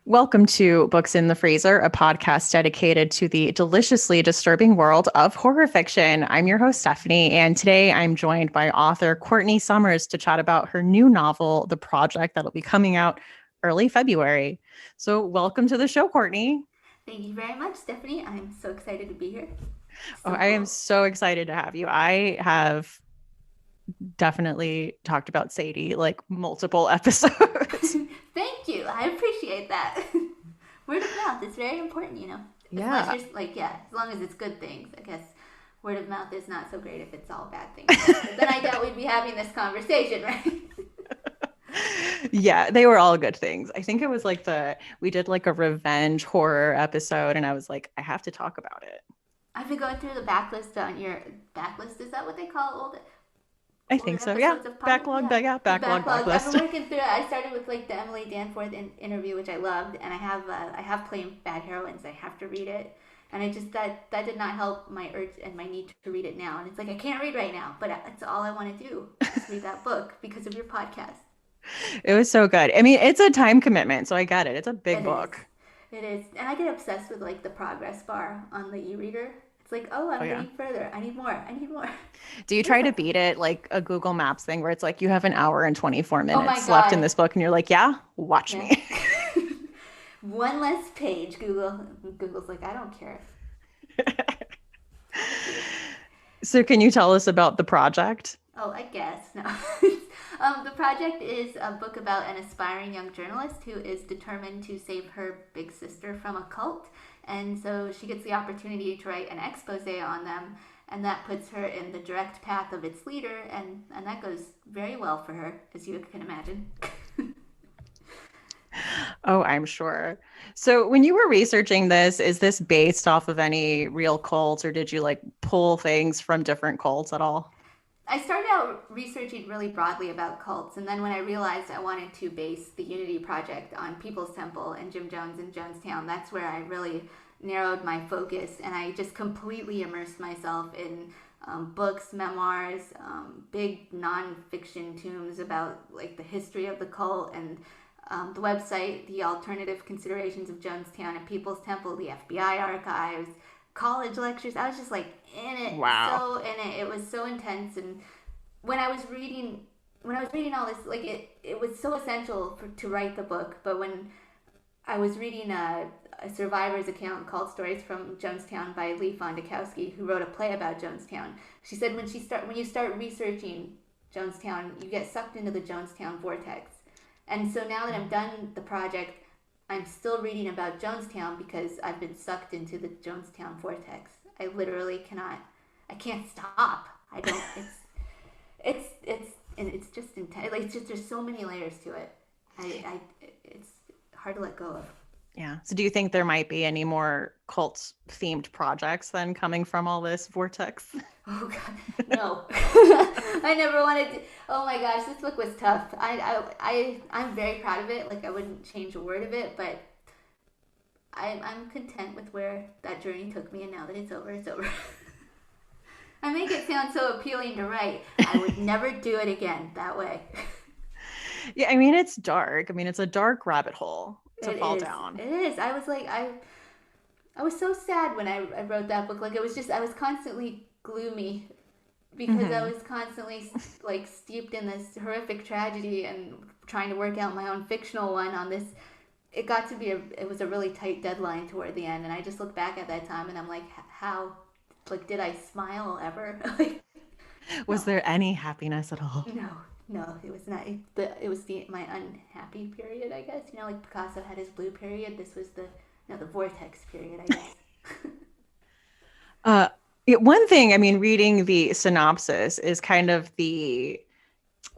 Welcome to Books in the Freezer, a podcast dedicated to the deliciously disturbing world of horror fiction. I'm your host, Stephanie, and today I'm joined by author Courtney Summers to chat about her new novel, The Project, that'll be coming out early February. So, welcome to the show, Courtney. Thank you very much, Stephanie. I'm so excited to be here. Oh, So I am cool. so excited to have you. I have definitely talked about Sadie like multiple episodes. Thank you. I appreciate that. Word of mouth is very important, Unless Yeah. you're as long as it's good things. I guess word of mouth is not so great if it's all bad things. But then I doubt we'd be having this conversation, right? Yeah, they were all good things. I think it was like we did like a revenge horror episode, and I was like, I have to talk about it. I've been going through the backlist on your backlist. Is that what they call old I older think so. Yeah. episodes of Pod? Backlog, Yeah, yeah, the backlog, backlog. I've been backlist. working through it. I started with like the Emily Danforth interview, which I loved, and I have Plain Bad Heroines. I have to read it, and I just that did not help my urge and my need to read it now. And it's like I can't read right now, but it's all I want to do is read that book because of your podcast. It was so good. I mean, it's a time commitment, so I get it. It's a big It is. book. It is. And I get obsessed with like the progress bar on the e-reader. It's like, oh, Oh I'm yeah. getting further. I need more. I need more. Do you There's try to like, beat it like a Google Maps thing where it's like you have an hour and 24 oh my minutes left in God. this book and you're like, yeah, watch Yeah. me. One less page. Google's like, I don't care. So can you tell us about the project? Oh, I guess. No. The project is a book about an aspiring young journalist who is determined to save her big sister from a cult. And so she gets the opportunity to write an expose on them, and that puts her in the direct path of its leader, and that goes very well for her, as you can imagine. Oh, I'm sure. So when you were researching this, is this based off of any real cults or did you like pull things from different cults at all? I started out researching really broadly about cults, and then when I realized I wanted to base the Unity Project on People's Temple and Jim Jones in Jonestown, that's where I really narrowed my focus, and I just completely immersed myself in books, memoirs, big nonfiction tomes about like the history of the cult and the website, the alternative considerations of Jonestown and People's Temple, the FBI archives, college lectures. I was just like in it, Wow. so in it. It was so intense, and when I was reading, when I was reading all this, like it was so essential to write the book. But when I was reading a survivor's account called Stories from Jonestown by Lee Fondakowski, who wrote a play about Jonestown. She said when you start researching Jonestown, you get sucked into the Jonestown vortex. And so now that I'm done the project, I'm still reading about Jonestown because I've been sucked into the Jonestown vortex. I literally cannot. I can't stop. I don't. And it's just intense. Like it's just there's so many layers to it. It's hard to let go of. Yeah. So do you think there might be any more cult themed projects then coming from all this vortex? Oh God, no! I never wanted to. Oh my gosh, this book was tough. I'm very proud of it. Like I wouldn't change a word of it, but I'm content with where that journey took me. And now that it's over, it's over. I make it sound so appealing to write. I would never do it again that way. Yeah, I mean it's dark. I mean it's a dark rabbit hole to It fall is. down. It is. I was so sad when I wrote that book. Like it was just I was constantly gloomy because I Hmm. was constantly like steeped in this horrific tragedy and trying to work out my own fictional one on this. It got to be it was a really tight deadline toward the end, and I just look back at that time and I'm like, how, like, did I smile ever? Like, Was no, there any happiness at all? no, no. It was not. It was my unhappy period, I guess. Like Picasso had his blue period. This was the no the vortex period, I guess. Uh, one thing, I mean, reading the synopsis is kind of the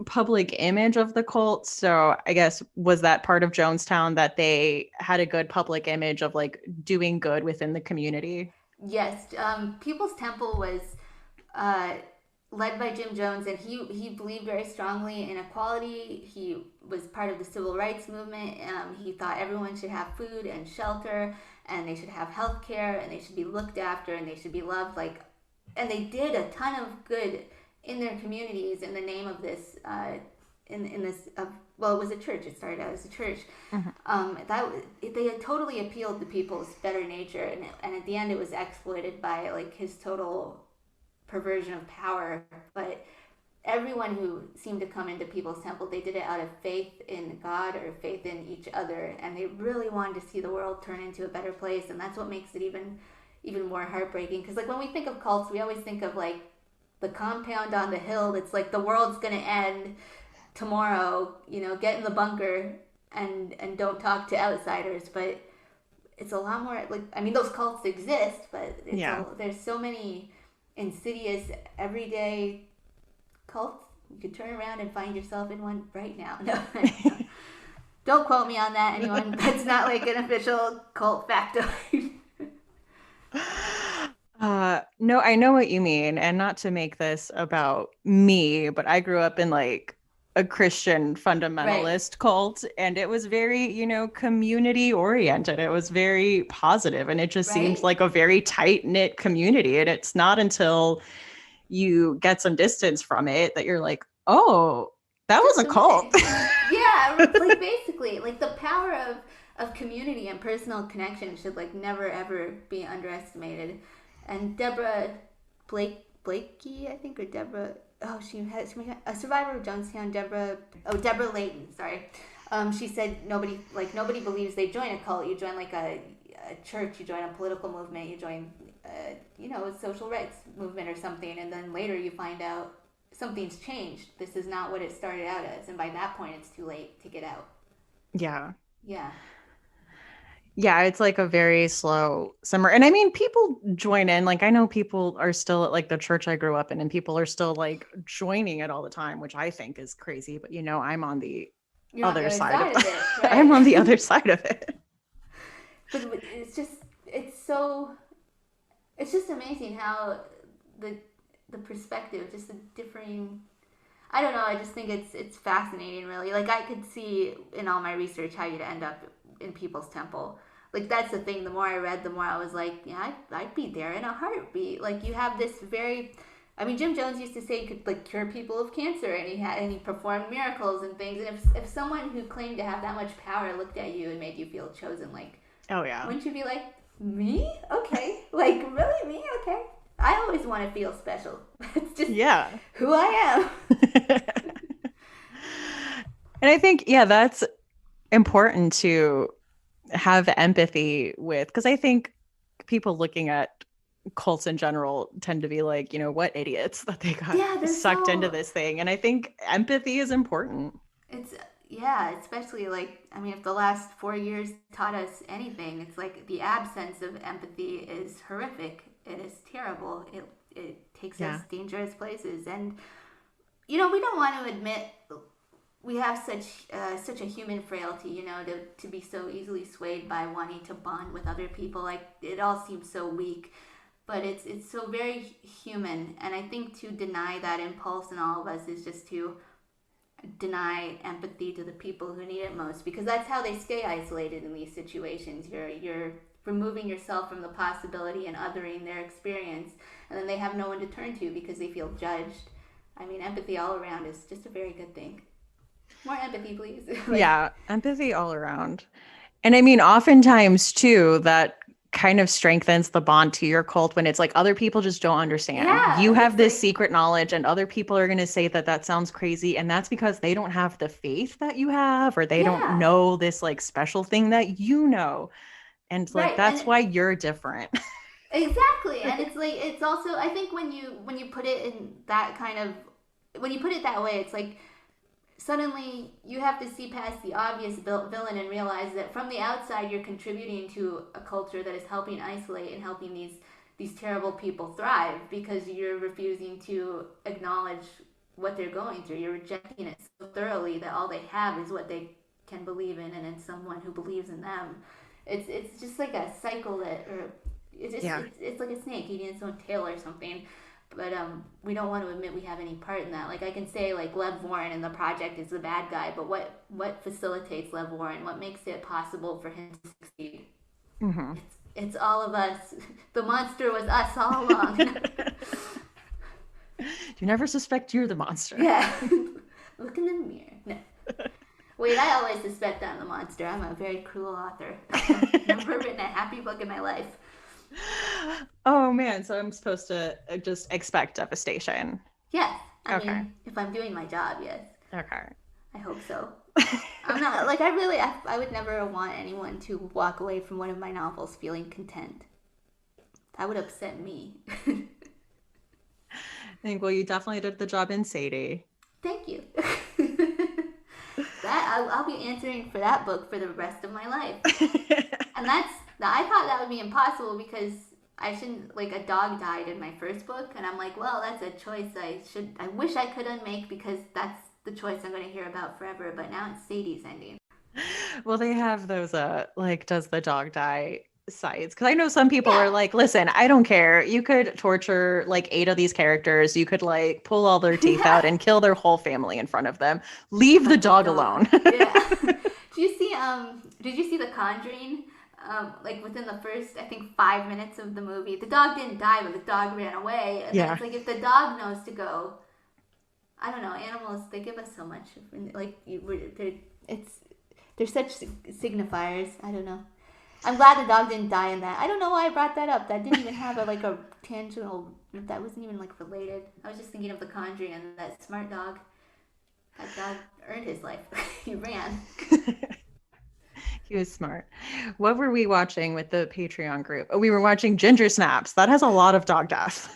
public image of the cult. So I guess was that part of Jonestown that they had a good public image of like doing good within the community? Yes, People's Temple was uh, led by Jim Jones, and he believed very strongly in equality. He was part of the civil rights movement. He thought everyone should have food and shelter, and they should have health care, and they should be looked after, and they should be loved. Like, and they did a ton of good in their communities in the name of this in this of well, it was a church. It started out as a church. Mhm. They had totally appealed to people's better nature, and at the end, it was exploited by like his total perversion of power. But everyone who seemed to come into people's temple, they did it out of faith in God or faith in each other, and they really wanted to see the world turn into a better place. And that's what makes it even more heartbreaking. Because like when we think of cults, we always think of like the compound on the hill. It's like the world's gonna end tomorrow, get in the bunker and don't talk to outsiders. But it's a lot more like, I mean, those cults exist, but there's so many insidious everyday cults. You could turn around and find yourself in one right now. No, don't quote me on that, anyone. That's not like an official cult factoid. No, I know what you mean. And not to make this about me, but I grew up in like a Christian fundamentalist cult, and it was very, community oriented. It was very positive, and it just seemed like a very tight knit community. And it's not until you get some distance from it that you're like, oh, that was a cult. Yeah, like basically, like the power of community and personal connection should like never ever be underestimated. And Deborah Blakey, I think, or Deborah. Oh, she had a survivor of Jonestown. Deborah Layton. Sorry. She said nobody believes they join a cult. You join like a church. You join a political movement. You join a social rights movement or something, and then later you find out something's changed. This is not what it started out as, and by that point, it's too late to get out. Yeah. Yeah. Yeah, it's like a very slow summer. And I mean, people join in. Like, I know people are still at like the church I grew up in, and people are still like joining it all the time, which I think is crazy. But I'm on the other side of it. Right? I'm on the other side of it. But it's just amazing how the perspective, just the differing. I don't know. I just think it's fascinating, really. Like I could see in all my research how you'd end up in people's temple. Like that's the thing. The more I read, the more I was like, yeah, I'd be there in a heartbeat. Like you have this very, I mean, Jim Jones used to say he could like cure people of cancer, and he performed miracles and things. And if someone who claimed to have that much power looked at you and made you feel chosen, like, oh yeah, wouldn't you be like, me? Okay, like really me? Okay. I always want to feel special. It's just who I am. And I think that's important to have empathy with, because I think people looking at cults in general tend to be like, what idiots that they got sucked into this thing. And I think empathy is important. It's especially like, I mean, if the last 4 years taught us anything, it's like the absence of empathy is horrific. It is terrible. It takes us dangerous places, and we don't want to admit we have such a human frailty, to be so easily swayed by wanting to bond with other people. Like it all seems so weak, but it's so very human. And I think to deny that impulse in all of us is just to deny empathy to the people who need it most, because that's how they stay isolated in these situations. You're removing yourself from the possibility and othering their experience, and then they have no one to turn to because they feel judged. I mean, empathy all around is just a very good thing. More empathy, please. Empathy all around. And I mean, oftentimes too, that kind of strengthens the bond to your cult when it's like other people just don't understand. You have this secret knowledge, and other people are going to say that sounds crazy, and that's because they don't have the faith that you have, or they don't know this like special thing that you know. And like that's why you're different. Exactly. And it's like, it's also, I think when you put it in that kind of, when you put it that way, it's like suddenly you have to see past the obvious villain and realize that from the outside you're contributing to a culture that is helping isolate and helping these terrible people thrive, because you're refusing to acknowledge what they're going through. You're rejecting it so thoroughly that all they have is what they can believe in, and it's someone who believes in them. It's just like a cycle it's like a snake eating its own tail or something. But we don't want to admit we have any part in that. Like I can say like Lev Warren in the project is the bad guy, but what facilitates Lev Warren? What makes it possible for him to succeed? Mm-hmm. It's all of us. The monster was us all along. You never suspect you're the monster. Yeah. Look in the mirror. No. Wait, I always suspect that I'm the monster. I'm a very cruel author. I've never written a happy book in my life. Oh man, so I'm supposed to just expect devastation. Yes. I Okay. mean, if I'm doing my job, yes. Okay. I hope so. I'm not, like, I would never want anyone to walk away from one of my novels feeling content. That would upset me. I think, well, you definitely did the job in Sadie. Thank you. I'll be answering for that book for the rest of my life. And I thought that would be impossible because I shouldn't, like, a dog died in my first book, and I'm like, well, that's a choice I wish I could unmake because that's the choice I'm going to hear about forever. But now it's Sadie's ending. Well, they have those like, does the dog die sites? Because I know some people Yeah. are like, listen, I don't care. You could torture like 8 of these characters. You could like pull all their teeth out and kill their whole family in front of them. Leave the dog alone. Yeah. Did you see The Conjuring? Like within the first, I think, 5 minutes of the movie, the dog didn't die, but the dog ran away. And then it's like, if the dog knows to go, I don't know. Animals, they give us so much. Like they're such signifiers. I don't know. I'm glad the dog didn't die in that. I don't know why I brought that up. That didn't even have a tangential. That wasn't even like related. I was just thinking of The Conjuring and that smart dog. That dog earned his life. He ran. He was smart. What were we watching with the Patreon group? Oh, we were watching Ginger Snaps. That has a lot of dog death.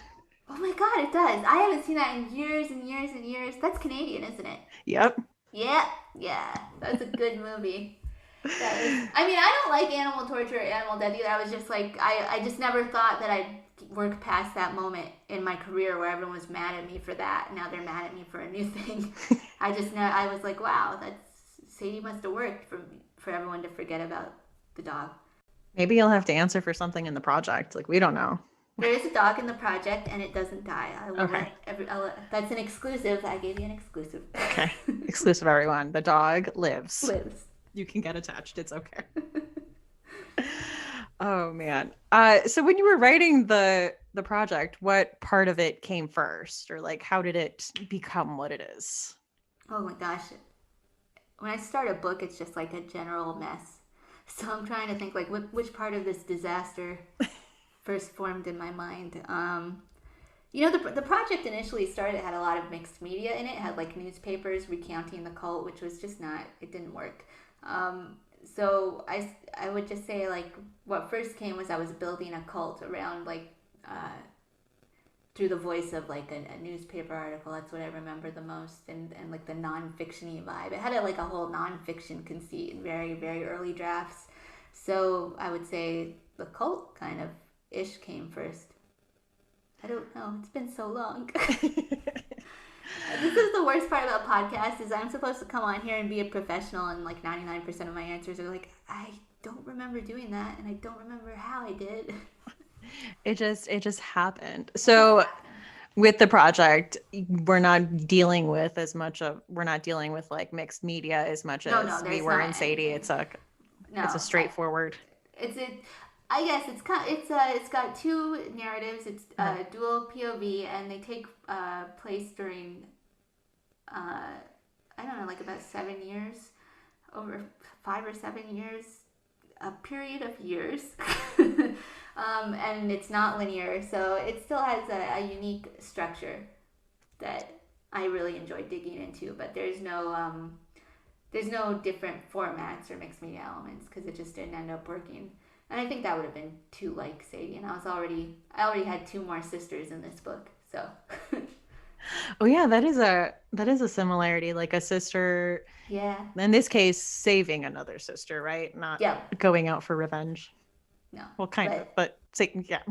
Oh my god, it does. I haven't seen that in years and years and years. That's Canadian, isn't it? Yep. Yeah. That's a good movie. I mean, I don't like animal torture or animal death either. I was just like, I just never thought that I'd work past that moment in my career where everyone was mad at me for that. Now they're mad at me for a new thing. I was like, wow, Sadie must have worked for everyone to forget about the dog. Maybe you'll have to answer for something in the project. Like, we don't know. There is a dog in the project, and it doesn't die. Okay. That's an exclusive. I gave you an exclusive. Okay. Exclusive, everyone. The dog lives. Lives. You can get attached. It's okay. Oh, man. So when you were writing the project, what part of it came first? Or, like, how did it become what it is? Oh, my gosh. When I start a book, it's just like a general mess. So I'm trying to think, like, which part of this disaster first formed in my mind. The project initially started, it had a lot of mixed media in it. It had like newspapers recounting the cult, which was just it didn't work. So I would just say, like, what first came was I was building a cult around, like, through the voice of like a newspaper article. That's what I remember the most, and like the non-fiction-y vibe. It had a whole non-fiction conceit in very, very early drafts. So I would say the cult kind of ish came first. I don't know. It's been so long. This is the worst part about podcasts is I'm supposed to come on here and be a professional, and like 99% of my answers are like, I don't remember doing that, and I don't remember how I did. It just happened. So with the project, we're not dealing with like mixed media as much as we were in Sadie. Anything. It's a straightforward. I guess it's got two narratives. It's dual POV, and they take place during I don't know, like about 7 years, over 5 or 7 years, a period of years. And it's not linear, so it still has a unique structure that I really enjoy digging into. But there's no different formats or mixed media elements because it just didn't end up working. And I think that would have been too like Sadie, and I already had 2 more sisters in this book, so. Oh yeah, that is a similarity, like a sister. Yeah. In this case, saving another sister, right? Not going out for revenge. No. Well, kind of, but yeah.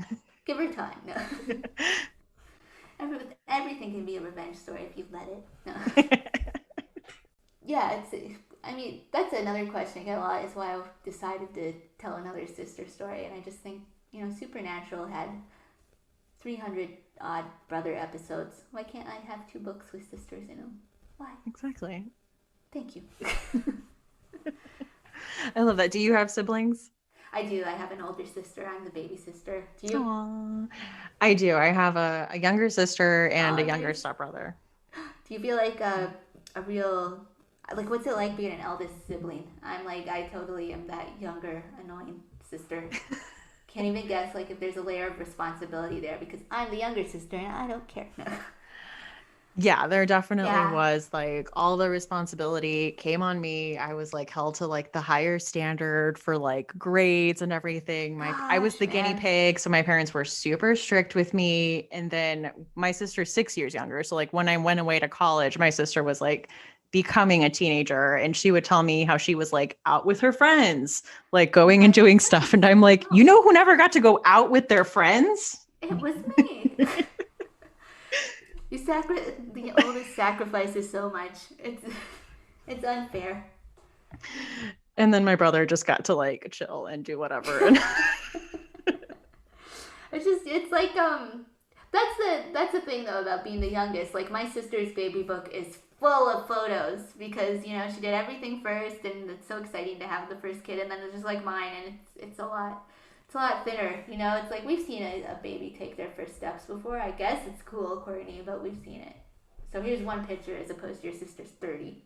Give her time. No. Everything can be a revenge story if you let it. No. Yeah, that's another question I get a lot, is why I decided to tell another sister story. And I just think, Supernatural had 300 odd brother episodes. Why can't I have 2 books with sisters in them? Why? Exactly. Thank you. I love that. Do you have siblings? I do. I have an older sister. I'm the baby sister. Do you? Aww. I do. I have a younger sister and a younger stepbrother. Do you feel like a real Like, what's it like being an eldest sibling? I'm like, I totally am that younger, annoying sister. Can't even guess like if there's a layer of responsibility there because I'm the younger sister and I don't care. No. Yeah, there definitely Yeah. was like all the responsibility came on me. I was like held to like the higher standard for like grades and everything. I was Gosh, the guinea man. pig, so my parents were super strict with me. And then my sister's 6 years younger. So like when I went away to college, my sister was like becoming a teenager and she would tell me how she was like out with her friends, like going and Right. doing stuff. And I'm like, you Oh, know who never got to go out with their friends? it was me. The oldest sacrifices so much. It's unfair. And then my brother just got to like chill and do whatever. And It's like that's the thing though about being the youngest. Like my sister's baby book is full of photos because she did everything first, and it's so exciting to have the first kid, and then it's just like mine, and it's a lot thinner. It's like we've seen a baby take their first steps before. I guess it's cool, Courtney, but we've seen it. So here's one picture as opposed to your sister's 30.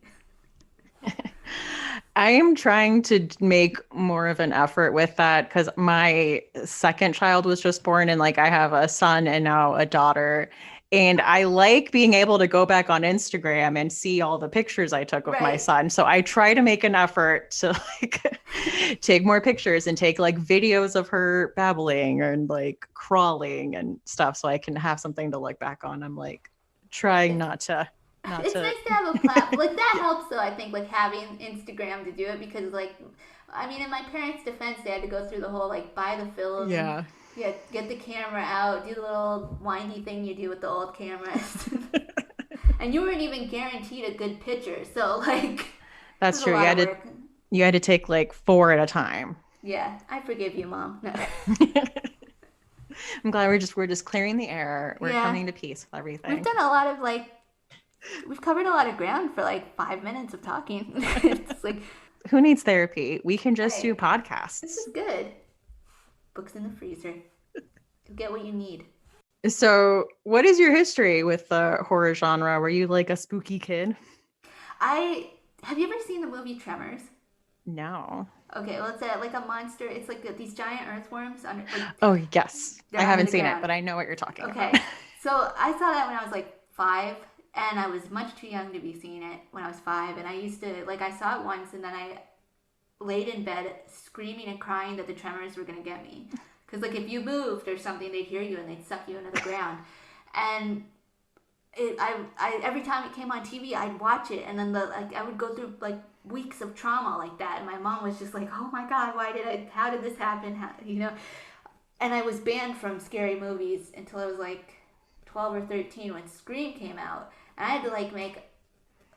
I am trying to make more of an effort with that because my second child was just born, and like I have a son and now a daughter. And I like being able to go back on Instagram and see all the pictures I took of my Right. son. So I try to make an effort to like take more pictures and take like videos of her babbling and like crawling and stuff so I can have something to look back on. I'm like trying It's not it's to nice to have a platform like that helps though. I think like having Instagram to do it because like I mean in my parents' defense they had to go through the whole like buy the film, yeah. yeah, get the camera out, do the little windy thing you do with the old cameras, and you weren't even guaranteed a good picture. So like it That's was a true. lot of work. You had to take like four at a time. Yeah, I forgive you, mom. No. I'm glad we're just clearing the air. We're Yeah, coming to peace with we've everything. done a lot of like we've covered a lot of ground for like 5 minutes of talking. It's like Who needs therapy? We can just do right, this podcasts. is good. Books in the freezer. You'll get what you need. So, what is your history with the horror genre? Were you like a spooky kid? I have you ever seen the movie Tremors? No. Okay, well it's like a monster. It's like these giant earthworms under like Oh, yes. I they're under haven't the seen it, ground. but I know what you're talking about. Okay, so I saw that when I was like 5, and I was much too young to be seeing it when I was 5. And I used to like I saw it once, and then I laid in bed screaming and crying that the Tremors were gonna get me. Because like if you moved or something, they'd hear you and they'd suck you into the ground. And every time it came on TV, I'd watch it, and then I would go through like weeks of trauma like that, and my mom was just like, "Oh my God, how did this happen?" And I was banned from scary movies until I was like 12 or 13 when Scream came out, and I had to like make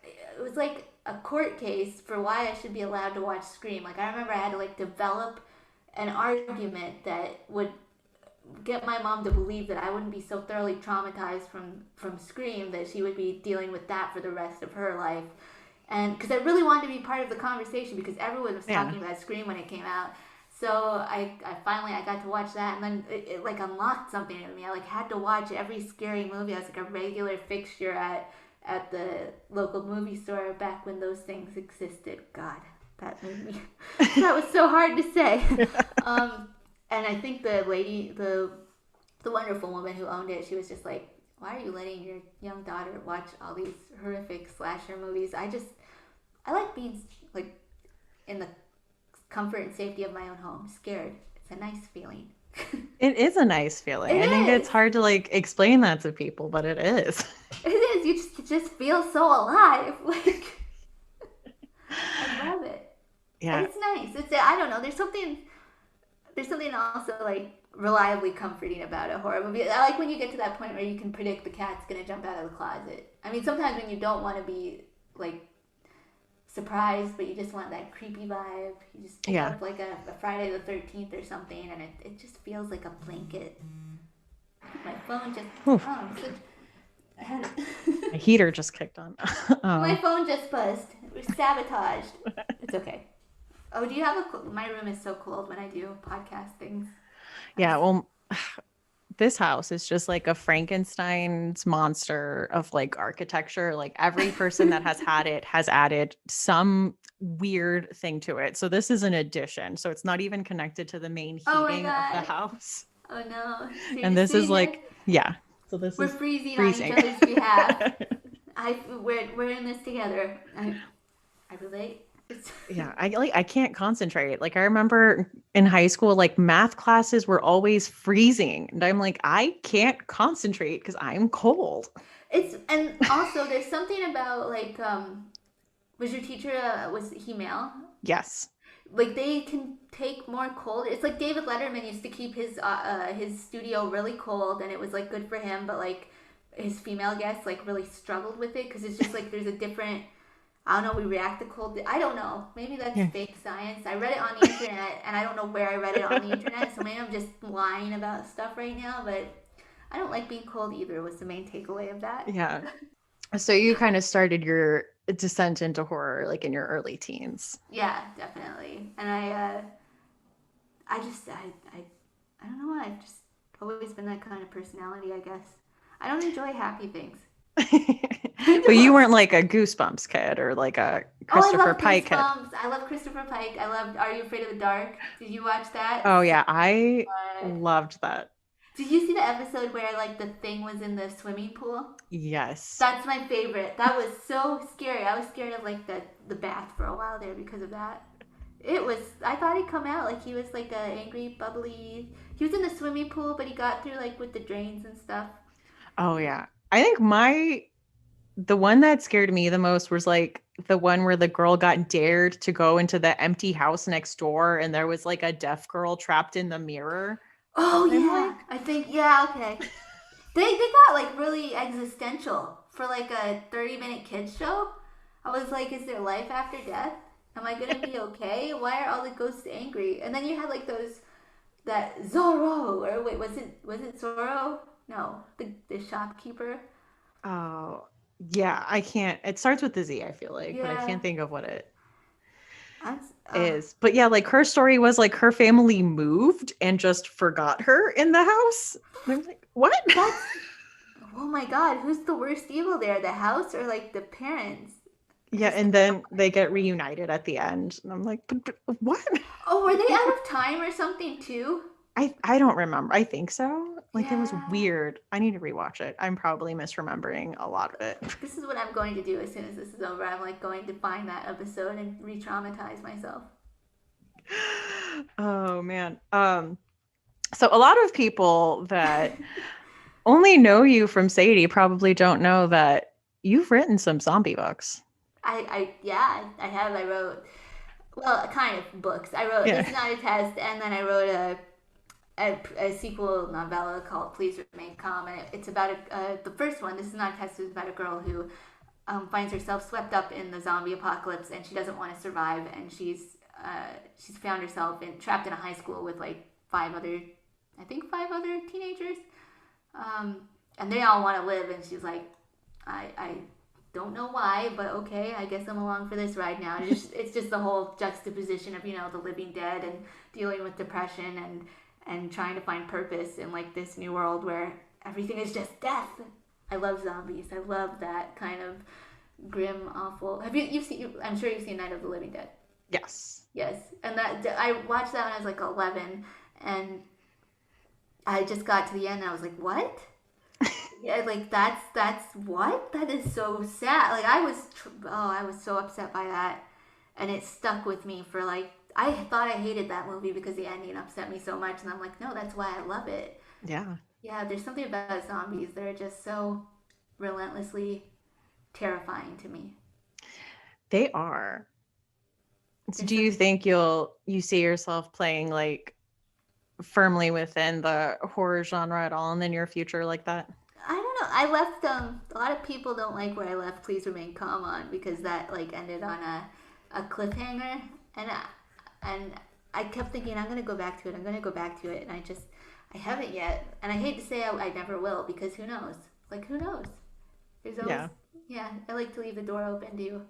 it was like a court case for why I should be allowed to watch Scream. Like I remember I had to like develop an argument that would get my mom to believe that I wouldn't be so thoroughly traumatized from Scream that she would be dealing with that for the rest of her life. And because I really wanted to be part of the conversation because everyone was Yeah. talking about Scream when it came out. So I finally I got to watch that, and then it like unlocked something in me. I like had to watch every scary movie. I was like a regular fixture at the local movie store back when those things existed. God, that made me that was so hard to say. Um, and I think the wonderful woman who owned it, she was just like, "Why are you letting your young daughter watch all these horrific slasher movies? I like being like in the comfort and safety of my own home, scared. It's a nice feeling." It is a nice It feeling. I think it's is. hard to like explain that to people, but it is. It is. You just feel so alive. Like I love it, and Yeah. it's nice. I don't know. There's something also like reliably comforting about a horror movie. I like when you get to that point where you can predict the cat's gonna jump out of the closet. I mean, sometimes when you don't want to be like surprised, but you just want that creepy vibe. You just pick Yeah. up like a Friday the 13th or something, and it just feels like a blanket. My phone just Oof. oh, I'm such, I had My heater just kicked on. my um, phone just buzzed. It was sabotaged. It's okay. Oh, do you have my room is so cold when I do podcast things. yeah, well, this house is just like a Frankenstein's monster of like architecture. Like every person that has had it has added some weird thing to it. So this is an addition. So it's not even connected to the main Oh my heating of the god. house. Oh no. So you're And just this is sitting there. like, yeah. So this We're is freezing on each freezing. other's behalf. We're in this together. I relate. Yeah, I can't concentrate. Like I remember in high school, like math classes were always freezing. And I'm like, I can't concentrate because I'm cold. And also there's something about like was your teacher was he male? Yes. Like they can take more cold. It's like David Letterman used to keep his studio really cold, and it was like good for him. But like his female guests like really struggled with it because it's just like there's a different. I don't know. We react to cold. I don't know. Maybe that's Yeah. fake science. I read it on the internet, and I don't know where I read it on the internet. So maybe I'm just lying about stuff right now. But I don't like being cold either. Was the main takeaway of that? Yeah. So you kind of started your descent into horror like in your early teens. Yeah, definitely. And I just I don't know. I've just always been that kind of personality. I guess I don't enjoy happy things. But you weren't like a Goosebumps kid or like a Oh, I Christopher love Pike kid. Goosebumps. I love Christopher Pike. I loved Are You Afraid of the Dark? Did you watch that? Oh So yeah, I good. loved that. Did you see the episode where like the thing was in the swimming pool? Yes. That's my favorite. That was so scary. I was scared of like the bath for a while there because of that. It was. I thought he'd come out like he was like a angry, bubbly. He was in the swimming pool, but he got through like with the drains and stuff. Oh yeah. I think the one that scared me the most was like the one where the girl got dared to go into the empty house next door and there was like a deaf girl trapped in the mirror. Oh I'm yeah, like, I think yeah. Okay, they got like really existential for like a 30-minute kids show. I was like, is there life after death? Am I gonna be okay? Why are all the ghosts angry? And then you had like those that Zorro or wait, was it Zorro? No, the shopkeeper. oh yeah, I can't. It starts with the Z, I feel like, but I Yeah, can't think of what it I'm, is. But yeah, like her story was like her family moved and just forgot her in the house. And I'm like, what? that's oh my god, who's the worst evil there? The house or like the parents? Yeah, Just and then they get reunited at the end. And I'm like, but what? oh, were they out of time or something too? I don't remember. I think so. Like it was Yeah. weird. I need to rewatch it. I'm probably misremembering a lot of it. This is what I'm going to do as soon as this is over. I'm like going to find that episode and re-traumatize myself. Oh man. So a lot of people that only know you from Sadie probably don't know that you've written some zombie books. Yeah, I have. I wrote, well, kind of books. I wrote This Yeah. Is Not a Test, and then I wrote a sequel novella called Please Remain Calm. And it's about the first one, This Is Not a Test, is about a girl who finds herself swept up in the zombie apocalypse, and she doesn't want to survive, and she's found herself trapped in a high school with like five other teenagers, and they all want to live, and she's like, I don't know why, but okay, I guess I'm along for this ride now. It's just the whole juxtaposition of the living dead and dealing with depression and trying to find purpose in like this new world where everything is just death. I love zombies. I love that kind of grim, awful. You've seen? I'm sure you've seen Night of the Living Dead. Yes. Yes, and that I watched that when I was like 11, and I just got to the end and I was like, what? Yeah, like that's what? That is so sad. Like I was so upset by that, and it stuck with me for like I thought I hated that movie because the ending upset me so much, and I'm like, no, that's why I love it. Yeah. Yeah, there's something about zombies that are just so relentlessly terrifying to me. They are. So There's do you some, think you see yourself playing like firmly within the horror genre at all in the near future like that? I don't know. I left a lot of people don't like where I left Please Remain Calm on because that like ended on a cliffhanger, and I kept thinking I'm gonna go back to it. I'm gonna go back to it, and I haven't yet. And I hate to say I never will because who knows? Like who knows? There's always Yeah. yeah. I like to leave the door open to.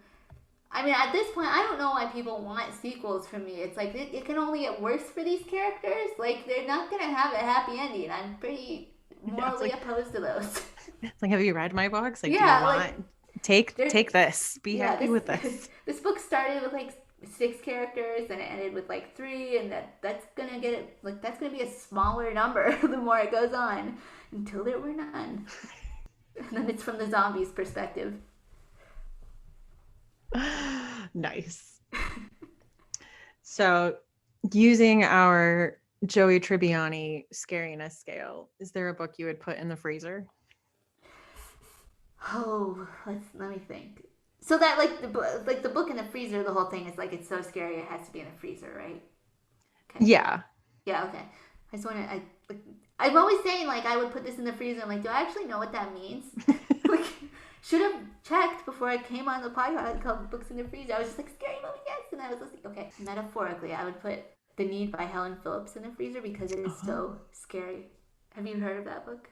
I mean, at this point, I don't know why people want sequels from me. It's like it can only get worse for these characters. Like they're not gonna have a happy ending. I'm pretty Yeah, morally opposed to those. it's like, have you read my books? Like, do you Yeah, like want take this? Be yeah, happy with this this. this book started with like 6 characters and it ended with like 3, and that's gonna get it like that's gonna be a smaller number the more it goes on until there were none. And then it's from the zombies' perspective. Nice. So, using our Joey Tribbiani scariness scale, is there a book you would put in the freezer? Oh, let me think. So that like the book in the freezer, the whole thing is like it's so scary it has to be in the freezer, right? Okay. Yeah. Yeah. Okay. I just want to. I'm always saying like I would put this in the freezer. I'm like, do I actually know what that means? Like, should have checked before I came on the podcast called Books in the Freezer. I was just like scary movie, yes, and I was listening. Okay, metaphorically, I would put The Need by Helen Phillips in the freezer because it is so scary. Have you heard of that book?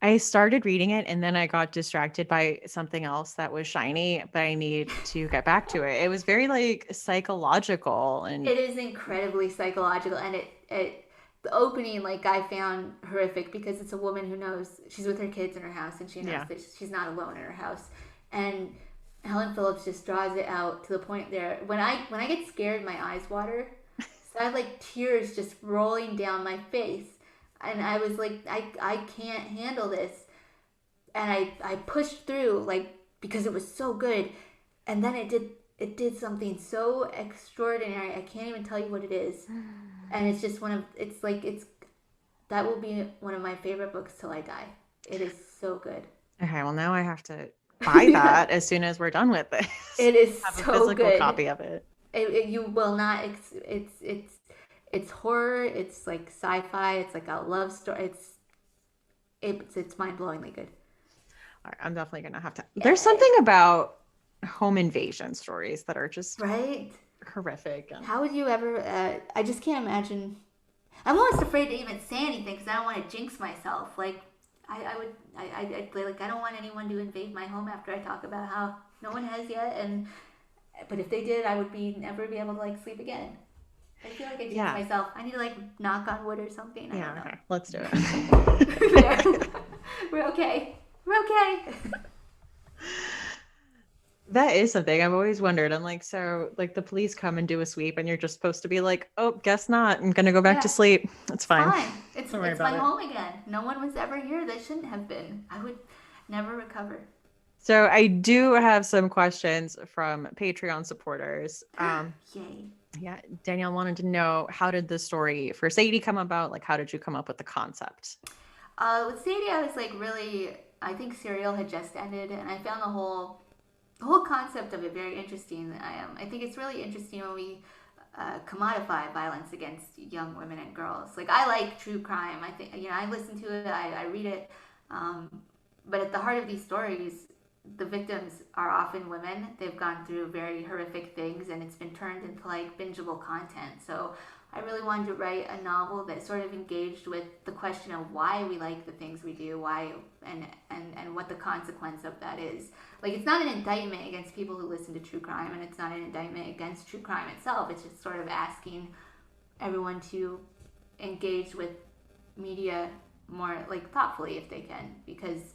I started reading it and then I got distracted by something else that was shiny, but I need to get back to it. It was very like psychological and It is incredibly psychological, and it the opening like I found horrific because it's a woman who knows she's with her kids in her house and she knows that she's not alone in her house, and Helen Phillips just draws it out to the point there when I get scared my eyes water, so I have like tears just rolling down my face, and I was like I can't handle this, and I pushed through like because it was so good, and then it did something so extraordinary. I can't even tell you what it is. And it's just it's that will be one of my favorite books till I die. It is so good. okay, well now I have to buy that as soon as we're done with this. It is Have a so physical good. copy of it. You will not. It's horror. It's like sci-fi. It's like a love story. It's mind-blowingly good. All right, I'm definitely gonna have to. There's something about home invasion stories that are just right. horrific. How would you ever? I just can't imagine. I'm almost afraid to even say anything because I don't want to jinx myself. Like I'd play like I don't want anyone to invade my home after I talk about how no one has yet, and but if they did, I would never be able to like sleep again. I feel like I jinx myself. I need to like knock on wood or something. I don't know. Okay, let's do it. We're okay. We're okay. That is something I've always wondered. I'm like, so like the police come and do a sweep and you're just supposed to be like, oh, guess not. I'm going to go back to sleep. It's fine. It's my home again. No one was ever here that shouldn't have been. I would never recover. So I do have some questions from Patreon supporters. Yay. Yeah. Danielle wanted to know, how did the story for Sadie come about? Like, how did you come up with the concept? With Sadie, I was like really, I think Serial had just ended and I found the whole concept of it very interesting. I think it's really interesting when we commodify violence against young women and girls. Like I like true crime. I think I listen to it. I read it. But at the heart of these stories, the victims are often women. They've gone through very horrific things, and it's been turned into like bingeable content. So I really wanted to write a novel that sort of engaged with the question of why we like the things we do, why and what the consequence of that is. Like it's not an indictment against people who listen to true crime, and it's not an indictment against true crime itself. It's just sort of asking everyone to engage with media more like thoughtfully if they can, because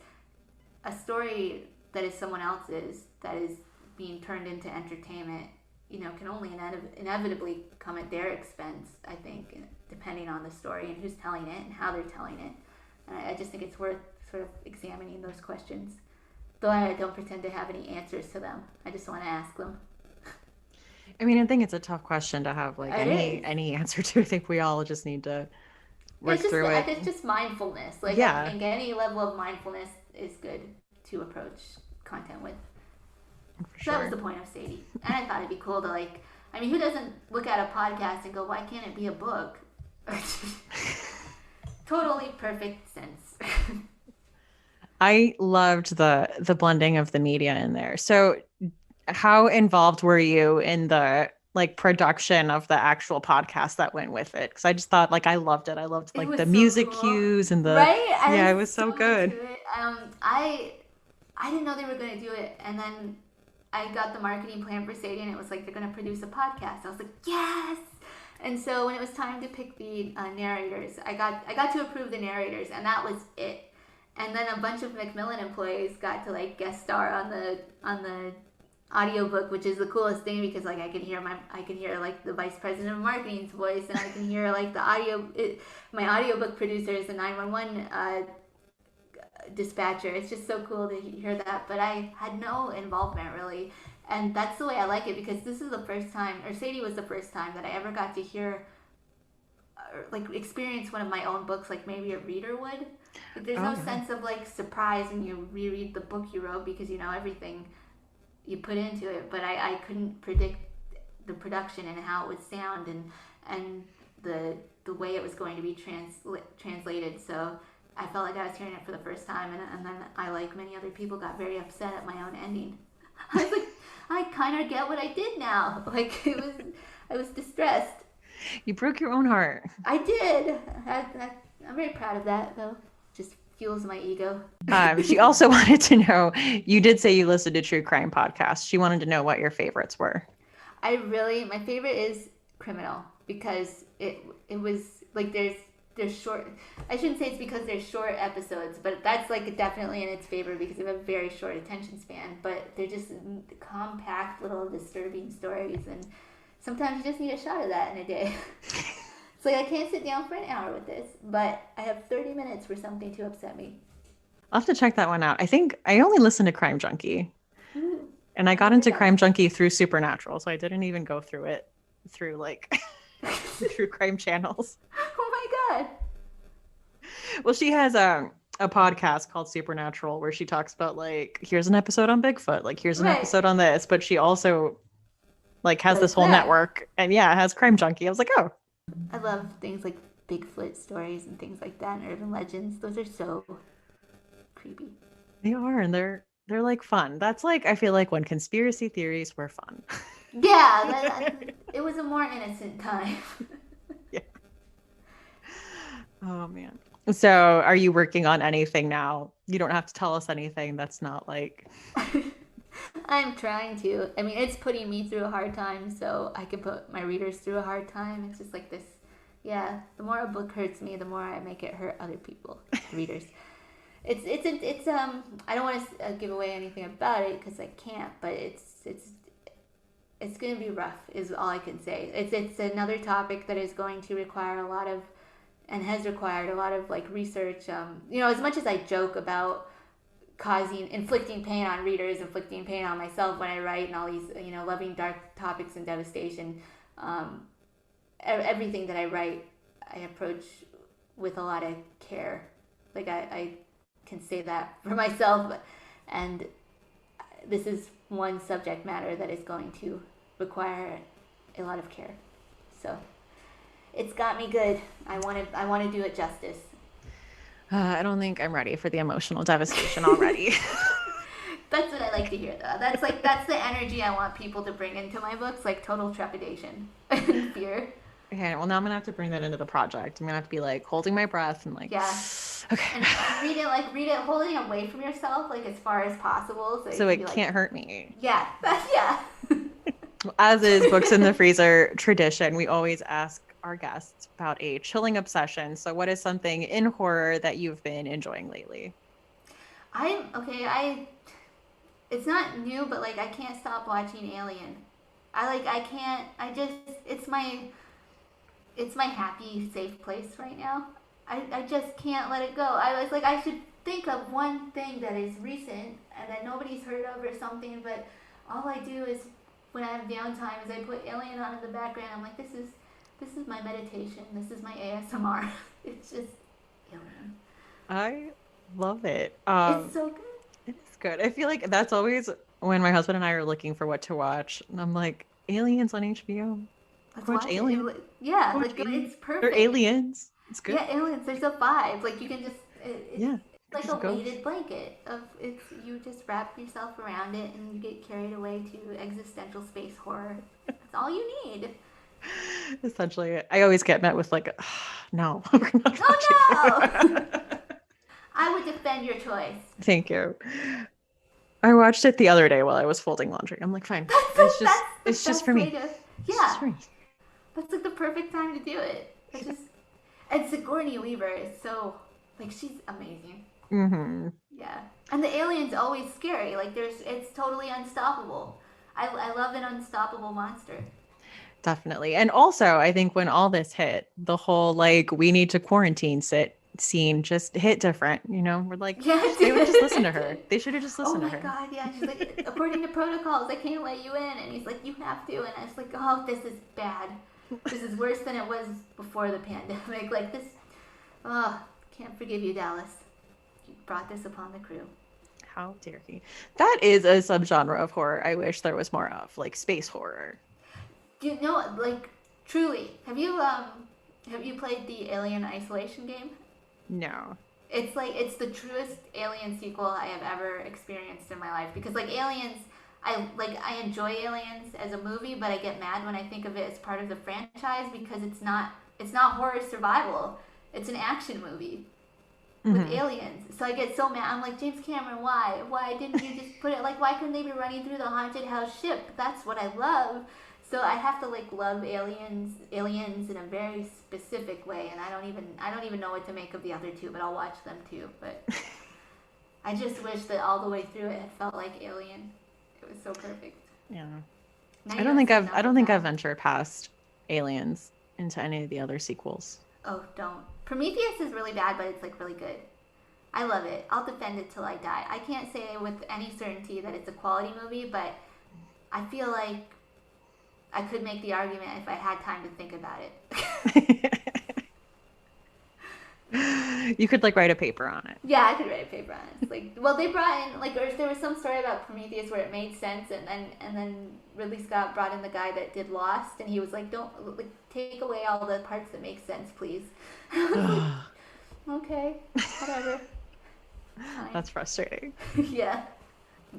a story that is someone else's that is being turned into entertainment, can only inevitably come at their expense, I think, depending on the story and who's telling it and how they're telling it. And I just think it's worth sort of examining those questions. Though I don't pretend to have any answers to them. I just want to ask them. I mean, I think it's a tough question to have like any answer to. I think we all just need to work through it. It's just mindfulness. Like I think any level of mindfulness is good to approach content with. So that was the point of Sadie. And I thought it'd be cool to who doesn't look at a podcast and go, why can't it be a book? Totally perfect sense. I loved the blending of the media in there. So how involved were you in the production of the actual podcast that went with it? Because I just thought I loved it. I loved the music cues and the it was so good. I didn't know they were going to do it, and then I got the marketing plan for Sadie, and it was they're going to produce a podcast. I was like, yes! And so when it was time to pick the narrators, I got to approve the narrators, and that was it. And then a bunch of Macmillan employees got to like guest star on the audiobook, which is the coolest thing because like I can hear like the vice president of marketing's voice, and I can hear like my audiobook producer is the 911 dispatcher. It's just so cool to hear that. But I had no involvement really, and that's the way I like it because this is the first time, or Sadie was the first time that I ever got to hear like experience one of my own books like maybe a reader would. Like, there's no sense of like surprise when you reread the book you wrote because you know everything you put into it, but I couldn't predict the production and how it would sound and the way it was going to be translated. So I felt like I was hearing it for the first time, and then I, like many other people, got very upset at my own ending. I was like, I kind of get what I did now. Like I was distressed. You broke your own heart. I did. I'm very proud of that, though. Just fuels my ego. She also wanted to know, you did say you listened to true crime podcasts. She wanted to know what your favorites were. My favorite is Criminal because it was like there's short. I shouldn't say it's because there's short episodes, but that's like definitely in its favor because they have a very short attention span. But they're just compact little disturbing stories, and sometimes you just need a shot of that in a day. It's like I can't sit down for an hour with this, but I have 30 minutes for something to upset me. I'll have to check that one out. I think I only listened to Crime Junkie. And I got into Crime Junkie through Supernatural, so I didn't even go through it through like the true crime channels. Oh my God. Well, she has a podcast called Supernatural where she talks about like, here's an episode on Bigfoot, like here's an episode on this, but she also like has this whole network and it has Crime Junkie. I was like, oh. I love things like Bigfoot stories and things like that and urban legends. Those are so creepy. They are, and they're like fun. That's like, I feel like when conspiracy theories were fun. Yeah, it was a more innocent time. Yeah. Oh man. So are you working on anything now? You don't have to tell us anything that's not like... I'm trying to. I mean, it's putting me through a hard time, so I can put my readers through a hard time. It's just like this. Yeah, the more a book hurts me, the more I make it hurt other people, readers. It's I don't want to give away anything about it because I can't, but it's going to be rough is all I can say. It's another topic that is going to require a lot of, and has required a lot of like research. As much as I joke about inflicting pain on readers, inflicting pain on myself when I write, and all these, loving dark topics and devastation. Everything that I write, I approach with a lot of care. Like I can say that for myself, and this is one subject matter that is going to require a lot of care. So it's got me good. I want to do it justice. I don't think I'm ready for the emotional devastation already. That's what I like to hear, though. That's the energy I want people to bring into my books, like total trepidation and fear. Okay, well now I'm gonna have to bring that into the project. I'm gonna have to be like holding my breath and like, yeah, okay, and read it, holding it away from yourself, like as far as possible, so it can't hurt me. Yeah, yeah. As is Books in the Freezer tradition, we always ask our guests about a chilling obsession. So what is something in horror that you've been enjoying lately? It's not new, but like I can't stop watching Alien. It's my happy, safe place right now. I just can't let it go. I was like, I should think of one thing that is recent and that nobody's heard of or something, but all I do is when I have downtime is I put Alien on in the background. I'm like, this is my meditation. This is my ASMR. It's just Alien. I love it. It's so good. It's good. I feel like that's always when my husband and I are looking for what to watch. And I'm like, Aliens on HBO. Let's watch Aliens. Yeah, like it's perfect. They're aliens. It's good. Yeah, Aliens. There's a vibe. Like you can just. It's like a weighted blanket of you just wrap yourself around it and you get carried away to existential space horror. That's all you need. Essentially, I always get met with like, no. We're not no. I would defend your choice. Thank you. I watched it the other day while I was folding laundry. I'm like, fine. It's just for me. Yeah. That's like the perfect time to do it. It's just, and Sigourney Weaver is so, like, she's amazing. Mm-hmm. Yeah. And the alien's always scary. Like, it's totally unstoppable. I love an unstoppable monster. Definitely. And also, I think when all this hit, the whole like we need to quarantine sit scene just hit different. You know, we're like, Yeah, it they would just did. listen to It her. did. They should have just Oh listened to my her. god, yeah. She's like, according to protocols, I can't let you in. And he's like, you have to. And I was like, oh, this is bad. This is worse than it was before the pandemic. Like, this, oh, can't forgive you, Dallas. You brought this upon the crew. How dare he? That is a subgenre of horror I wish there was more of, like space horror. Do you know, like, truly, have you played the Alien Isolation game? No. It's like, it's the truest Alien sequel I have ever experienced in my life. Because, like, Aliens, I enjoy Aliens as a movie, but I get mad when I think of it as part of the franchise because it's not horror survival. It's an action movie with aliens. So I get so mad. I'm like, James Cameron, why? Why didn't you just put it, like, why couldn't they be running through the haunted house ship? That's what I love. So I have to like love aliens in a very specific way, and I don't even know what to make of the other two, but I'll watch them too. But I just wish that all the way through it had felt like Alien. It was so perfect. Yeah. Now I you don't think see I've enough I don't of think that. I've ventured past Aliens into any of the other sequels. Oh, don't. Prometheus is really bad, but it's like really good. I love it. I'll defend it till I die. I can't say with any certainty that it's a quality movie, but I feel like I could make the argument if I had time to think about it. You could like write a paper on it. Yeah, I could write a paper on it. It's like, well, they brought in like there was some story about Prometheus where it made sense, and then Ridley Scott brought in the guy that did Lost, and he was like, don't like take away all the parts that make sense, please. Okay, whatever. Fine. That's frustrating. Yeah.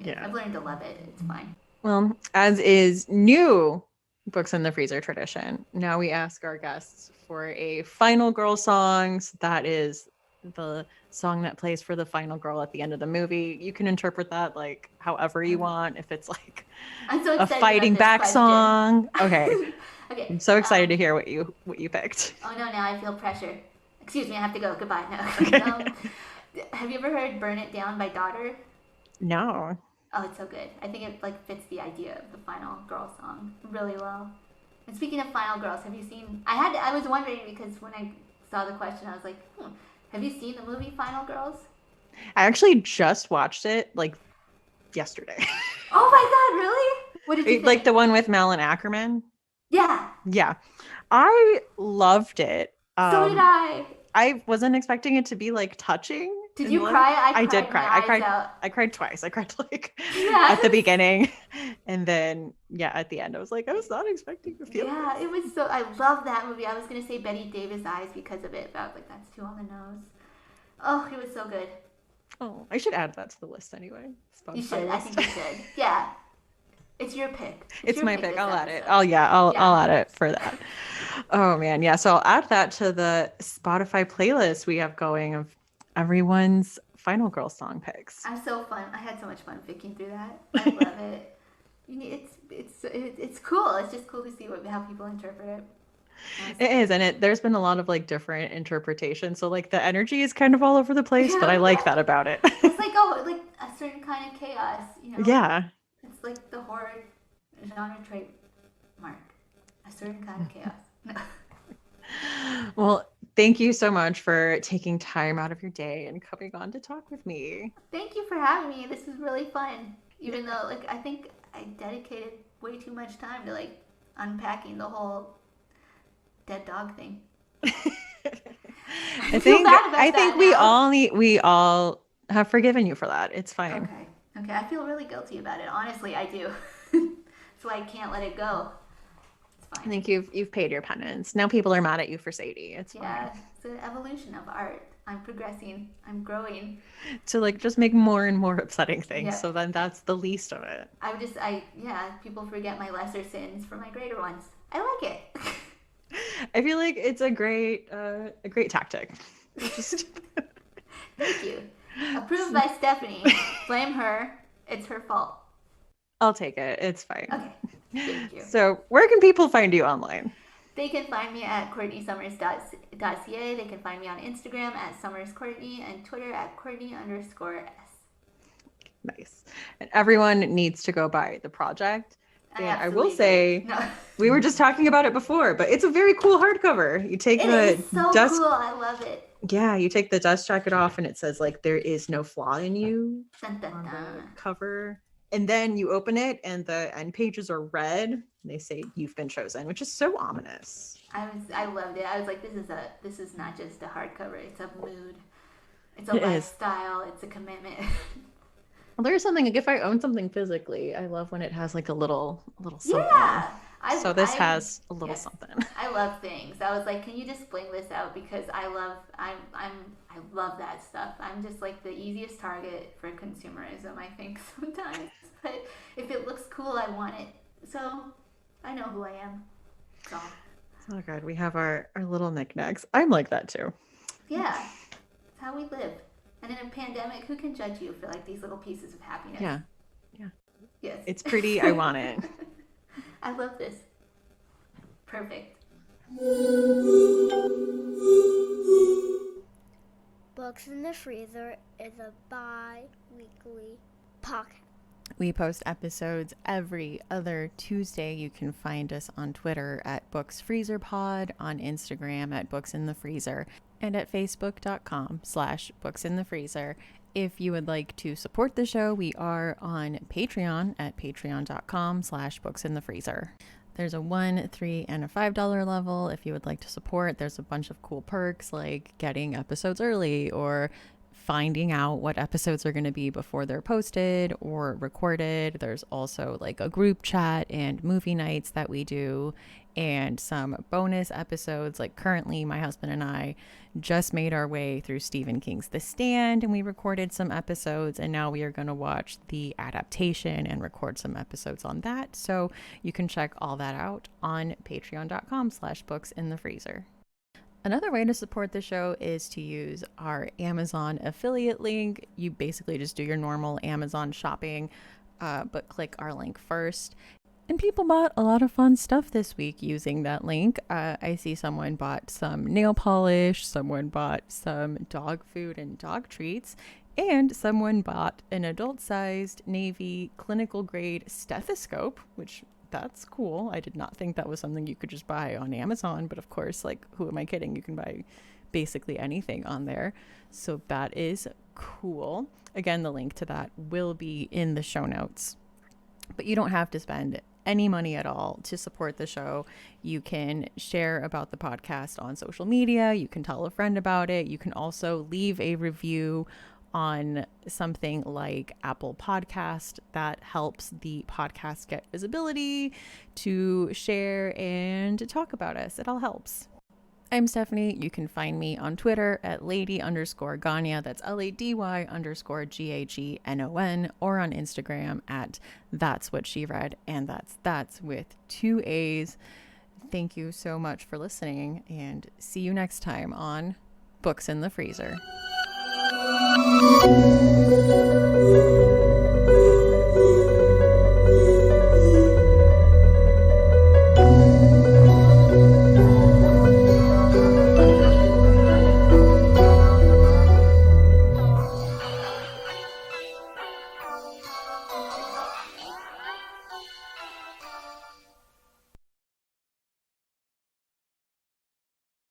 Yeah. I've learned to love it. It's fine. Well, as is new Books in the Freezer tradition, now we ask our guests for a final girl song. So that is the song that plays for the final girl at the end of the movie. You can interpret that like however you want. If it's like I'm so a excited fighting about this back question. song. Okay. Okay. I'm so excited to hear what you picked. Oh no, now I feel pressure. Excuse me, I have to go. Goodbye. No. Okay. Have you ever heard "Burn It Down" by Daughter? No. Oh, it's so good. I think it like fits the idea of the final girl song really well. And speaking of final girls, have you seen? I was wondering because when I saw the question, I was like, have you seen the movie Final Girls? I actually just watched it like yesterday. Oh my god, really? What did you think? Like the one with Malin Ackerman. Yeah. Yeah. I loved it. So did I. I wasn't expecting it to be like touching. Did you cry? I did cry. I cried. Out. I cried twice. I cried like Yeah. at the beginning, and then at the end, I was like, I was not expecting to feel. Yeah, this. it was so. I love that movie. I was gonna say Betty Davis Eyes because of it, but I was like, that's too on the nose. Oh, it was so good. Oh, I should add that to the list anyway. You should. I think you should. Yeah. It's your pick. It's your my pick. I'll add it. episode. I'll add it for that. Oh man, yeah. So I'll add that to the Spotify playlist we have going of everyone's final girl song picks. I'm so fun. I had so much fun picking through that. I love it. It's cool. It's just cool to see how people interpret it. It is, and there's been a lot of like different interpretations. So like the energy is kind of all over the place, but I like that about it. It's like like a certain kind of chaos, you know. Yeah. It's like the horror genre trademark. A certain kind of chaos. Well, thank you so much for taking time out of your day and coming on to talk with me. Thank you for having me. This was really fun. Even though like I think I dedicated way too much time to like unpacking the whole dead dog thing. I think we all have forgiven you for that. It's fine. Okay. I feel really guilty about it. Honestly, I do. So I can't let it go. It's fine. I think you've paid your penance. Now people are mad at you for Sadie. It's fine. Yeah, it's an evolution of art. I'm progressing. I'm growing. To like just make more and more upsetting things. Yeah. So then that's the least of it. People forget my lesser sins for my greater ones. I like it. I feel like it's a great tactic. Thank you. Approved by Stephanie. Blame her. It's her fault. I'll take it. It's fine. Okay. Thank you. So where can people find you online? They can find me at CourtneySummers.ca. They can find me on Instagram at SummersCourtney and Twitter at Courtney_S. Nice. And everyone needs to go buy the project. And I will say, we were just talking about it before, but it's a very cool hardcover. You take It is so cool. I love it. Yeah, you take the dust jacket off and it says like there is no flaw in you Dun, dun, on the dun. cover. And then you open it and the end pages are red. And they say you've been chosen, which is so ominous. I loved it. I was like, this is not just a hardcover, it's a mood. It's a lifestyle, it's a commitment. Well, there's something like if I own something physically, I love when it has like a little something. Yeah. This has a little something. I love things. I was like, can you just bling this out? Because I love that stuff. I'm just like the easiest target for consumerism, I think, sometimes. But if it looks cool, I want it. So I know who I am. So. Oh God, we have our little knickknacks. I'm like that too. Yeah, it's how we live. And in a pandemic, who can judge you for like these little pieces of happiness? Yeah. Yes. It's pretty. I want it. I love this. Perfect. Books in the Freezer is a bi-weekly podcast. We post episodes every other Tuesday. You can find us on Twitter at BooksFreezerPod, on Instagram at BooksInTheFreezer, and at Facebook.com/BooksInTheFreezer. If you would like to support the show, we are on Patreon at patreon.com/BooksInTheFreezer. There's a $1, $3, and a $5 level. If you would like to support, there's a bunch of cool perks like getting episodes early or finding out what episodes are going to be before they're posted or recorded. There's also like a group chat and movie nights that we do and some bonus episodes. Like currently my husband and I just made our way through Stephen King's The Stand and we recorded some episodes, and now we are going to watch the adaptation and record some episodes on that. So you can check all that out on patreon.com/booksinthefreezer. Another way to support the show is to use our Amazon affiliate link. You basically just do your normal Amazon shopping, but click our link first. And people bought a lot of fun stuff this week using that link. I see someone bought some nail polish, someone bought some dog food and dog treats, and someone bought an adult-sized Navy clinical-grade stethoscope, which that's cool. I did not think that was something you could just buy on Amazon, but of course, like, who am I kidding? You can buy basically anything on there. So that is cool. Again, the link to that will be in the show notes. But you don't have to spend any money at all to support the show. You can share about the podcast on social media. You can tell a friend about it. You can also leave a review on something like Apple Podcast. That helps the podcast get visibility, to share and to talk about us. It all helps. I'm Stephanie. You can find me on Twitter at lady_Gagnon. That's LADY_GAGNON, or on Instagram at That's What She Read, and that's with 2 A's. Thank you so much for listening, and see you next time on Books in the Freezer.